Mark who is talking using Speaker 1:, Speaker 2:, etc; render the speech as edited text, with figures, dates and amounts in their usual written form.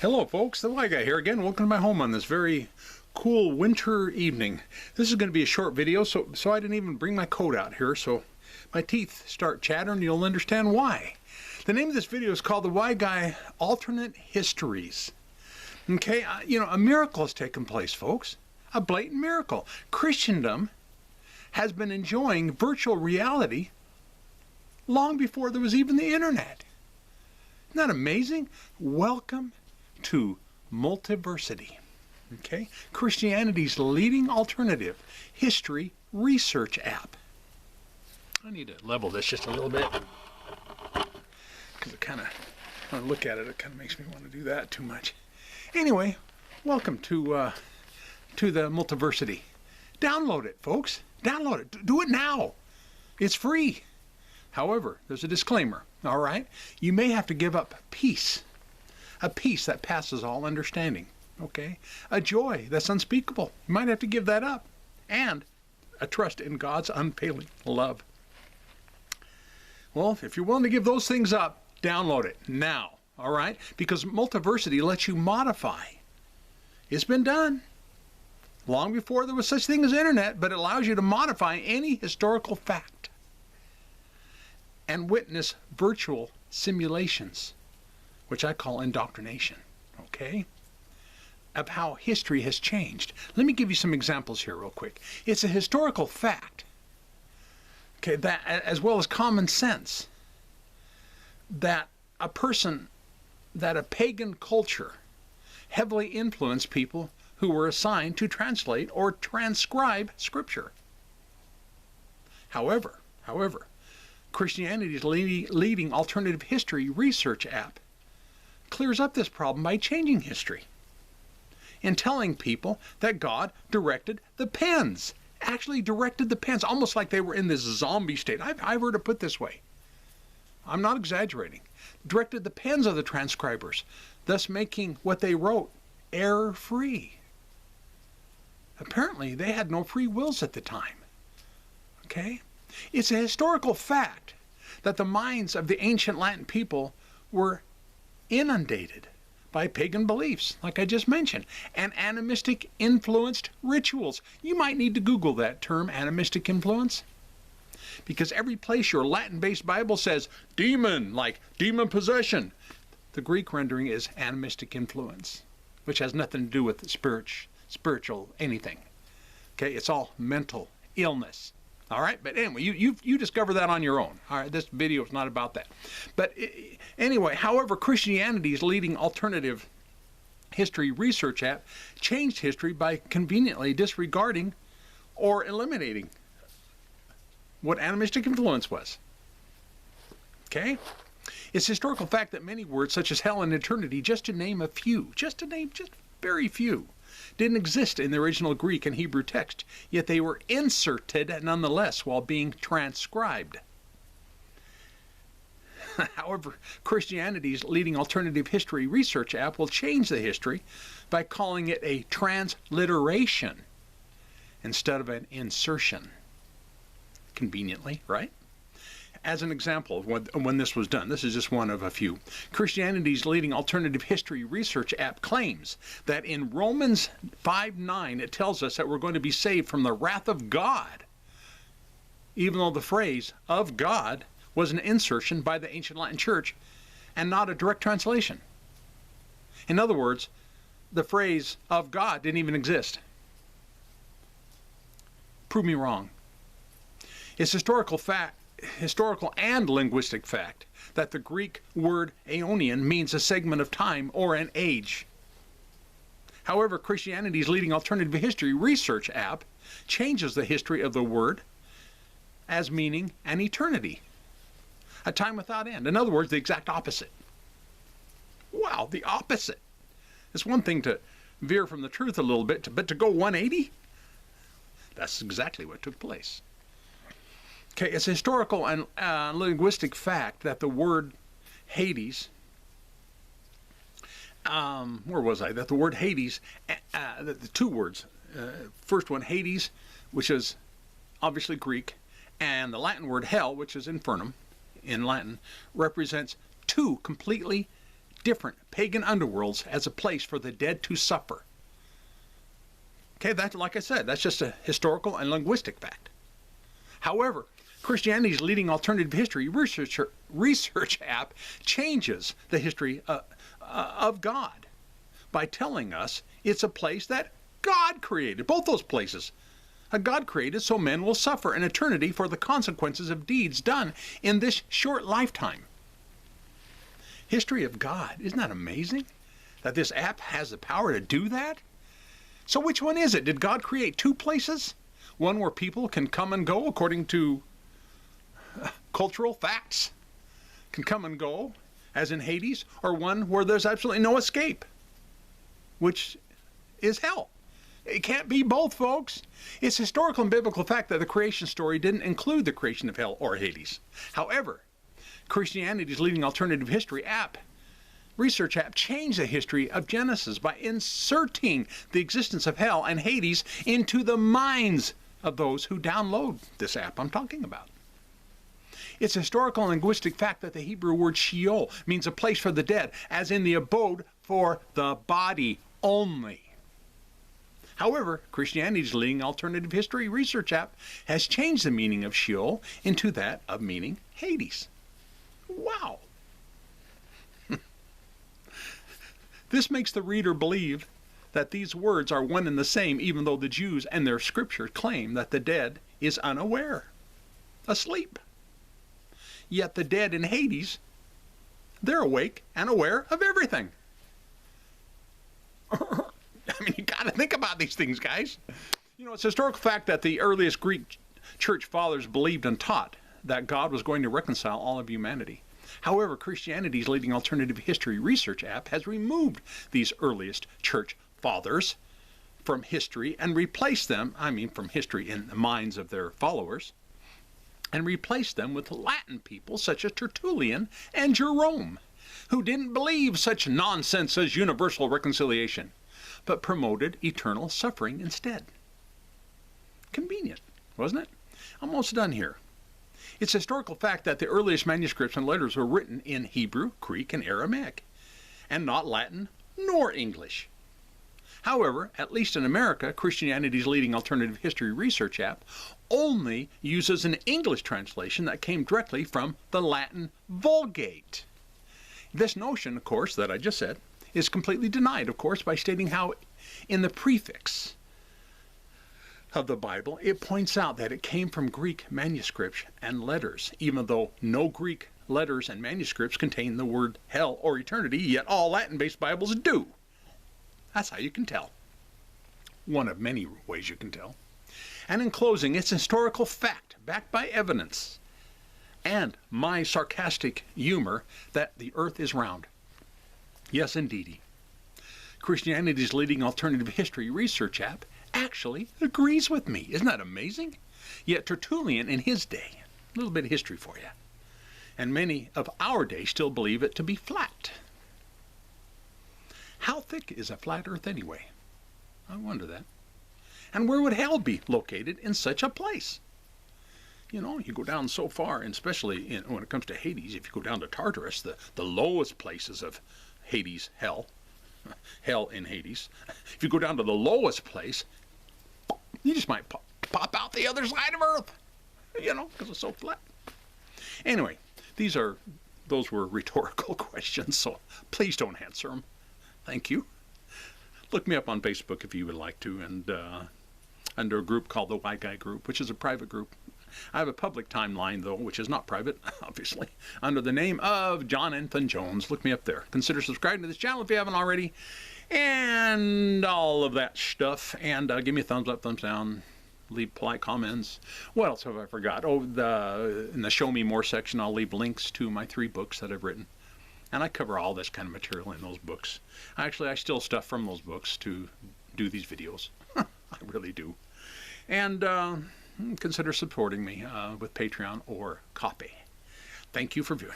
Speaker 1: Hello folks, the Y Guy here again. Welcome to my home on this very cool winter evening. This is going to be a short video, so I didn't even bring my coat out here, so my teeth start chattering. You'll understand why. The name of this video is called The Y Guy Alternate Histories. Okay, a miracle has taken place, folks. A blatant miracle. Christendom has been enjoying virtual reality long before there was even the internet. Isn't that amazing? Welcome to multiversity. Okay? Christianity's leading alternative history research app. I need to level this just a little bit because when I look at it, it kind of makes me want to do that too much. Anyway, welcome to the multiversity. Download it, folks. Download it. Do it now. It's free. However, there's a disclaimer, all right? You may have to give up peace, a peace that passes all understanding, okay? A joy that's unspeakable. You might have to give that up. And a trust in God's unfailing love. Well, if you're willing to give those things up, download it now, all right? Because multiversity lets you modify. It's been done long before there was such thing as internet, but it allows you to modify any historical fact and witness virtual simulations, which I call indoctrination, okay, of how history has changed. Let me give you some examples here real quick. It's a historical fact, okay, that as well as common sense, that a pagan culture heavily influenced people who were assigned to translate or transcribe Scripture. However, Christianity's leading alternative history research app clears up this problem by changing history and telling people that God directed the pens, actually directed the pens, almost like they were in this zombie state. I've heard it put this way. I'm not exaggerating. Directed the pens of the transcribers, thus making what they wrote error-free. Apparently, they had no free wills at the time. Okay? It's a historical fact that the minds of the ancient Latin people were inundated by pagan beliefs, like I just mentioned, and animistic influenced rituals. You might need to Google that term, animistic influence, because every place your Latin-based Bible says demon, like demon possession, the Greek rendering is animistic influence, which has nothing to do with spiritual anything. Okay, it's all mental illness. All right, but anyway, you discover that on your own. All right, this video is not about that. But anyway, however, Christianity's leading alternative history research app changed history by conveniently disregarding or eliminating what animistic influence was. Okay? It's a historical fact that many words such as hell and eternity, just to name very few, didn't exist in the original Greek and Hebrew text, yet they were inserted nonetheless while being transcribed. However, Christianity's leading alternative history research app will change the history by calling it a transliteration instead of an insertion. Conveniently, right? As an example of when this was done, this is just one of a few. Christianity's leading alternative history research app claims that in Romans 5:9 it tells us that we're going to be saved from the wrath of God, even though the phrase of God was an insertion by the ancient Latin Church and not a direct translation. In other words, the phrase of God didn't even exist. Prove me wrong. It's historical and linguistic fact that the Greek word aeonian means a segment of time or an age. However, Christianity's leading alternative history research app changes the history of the word as meaning an eternity, a time without end. In other words, the exact opposite. Wow, the opposite. It's one thing to veer from the truth a little bit, but to go 180? That's exactly what took place. Okay, it's a historical and linguistic fact that the word Hades, that the word Hades, the two words, first one Hades, which is obviously Greek, and the Latin word hell, which is infernum in Latin, represents two completely different pagan underworlds as a place for the dead to suffer. Okay, that, like I said, that's just a historical and linguistic fact. However, Christianity's leading alternative history research app changes the history of God by telling us it's a place that God created, both those places. God created so men will suffer in eternity for the consequences of deeds done in this short lifetime. History of God. Isn't that amazing? That this app has the power to do that? So which one is it? Did God create two places? One where people can come and go according to cultural facts, can come and go, as in Hades, or one where there's absolutely no escape, which is hell. It can't be both, folks. It's historical and biblical fact that the creation story didn't include the creation of hell or Hades. However, Christianity's leading alternative history research app changed the history of Genesis by inserting the existence of hell and Hades into the minds of those who download this app I'm talking about. It's a historical and linguistic fact that the Hebrew word Sheol means a place for the dead, as in the abode for the body only. However, Christianity's leading alternative history research app has changed the meaning of Sheol into that of meaning Hades. Wow! This makes the reader believe that these words are one and the same, even though the Jews and their scripture claim that the dead is unaware, asleep. Yet the dead in Hades, they're awake and aware of everything. I mean, you got to think about these things, guys. You know, it's a historical fact that the earliest Greek church fathers believed and taught that God was going to reconcile all of humanity. However, Christianity's leading alternative history research app has removed these earliest church fathers from history and replaced them, from history in the minds of their followers, and replaced them with Latin people such as Tertullian and Jerome, who didn't believe such nonsense as universal reconciliation, but promoted eternal suffering instead. Convenient, wasn't it? Almost done here. It's a historical fact that the earliest manuscripts and letters were written in Hebrew, Greek, and Aramaic, and not Latin nor English. However, at least in America, Christianity's leading alternative history research app only uses an English translation that came directly from the Latin Vulgate. This notion, of course, that I just said, is completely denied, of course, by stating how in the prefix of the Bible, it points out that it came from Greek manuscripts and letters, even though no Greek letters and manuscripts contain the word hell or eternity, yet all Latin-based Bibles do. That's how you can tell. One of many ways you can tell. And in closing, it's a historical fact, backed by evidence, and my sarcastic humor that the earth is round. Yes, indeedy. Christianity's leading alternative history research app actually agrees with me. Isn't that amazing? Yet Tertullian in his day, a little bit of history for you, and many of our day still believe it to be flat. How thick is a flat earth anyway? I wonder that. And where would hell be located in such a place? You know, you go down so far, and especially when it comes to Hades, if you go down to Tartarus, the lowest places of Hades, hell in Hades, if you go down to the lowest place, you just might pop out the other side of Earth, you know, because it's so flat. Anyway, those were rhetorical questions, so please don't answer them. Thank you. Look me up on Facebook if you would like to, and under a group called the White Guy Group, which is a private group. I have a public timeline, though, which is not private, obviously, under the name of John Anthony Jones. Look me up there. Consider subscribing to this channel if you haven't already, and all of that stuff. And give me a thumbs up, thumbs down, leave polite comments. What else have I forgot? Oh, in the Show Me More section, I'll leave links to my 3 books that I've written. And I cover all this kind of material in those books. Actually, I steal stuff from those books to do these videos. I really do. And consider supporting me with Patreon or Copy. Thank you for viewing.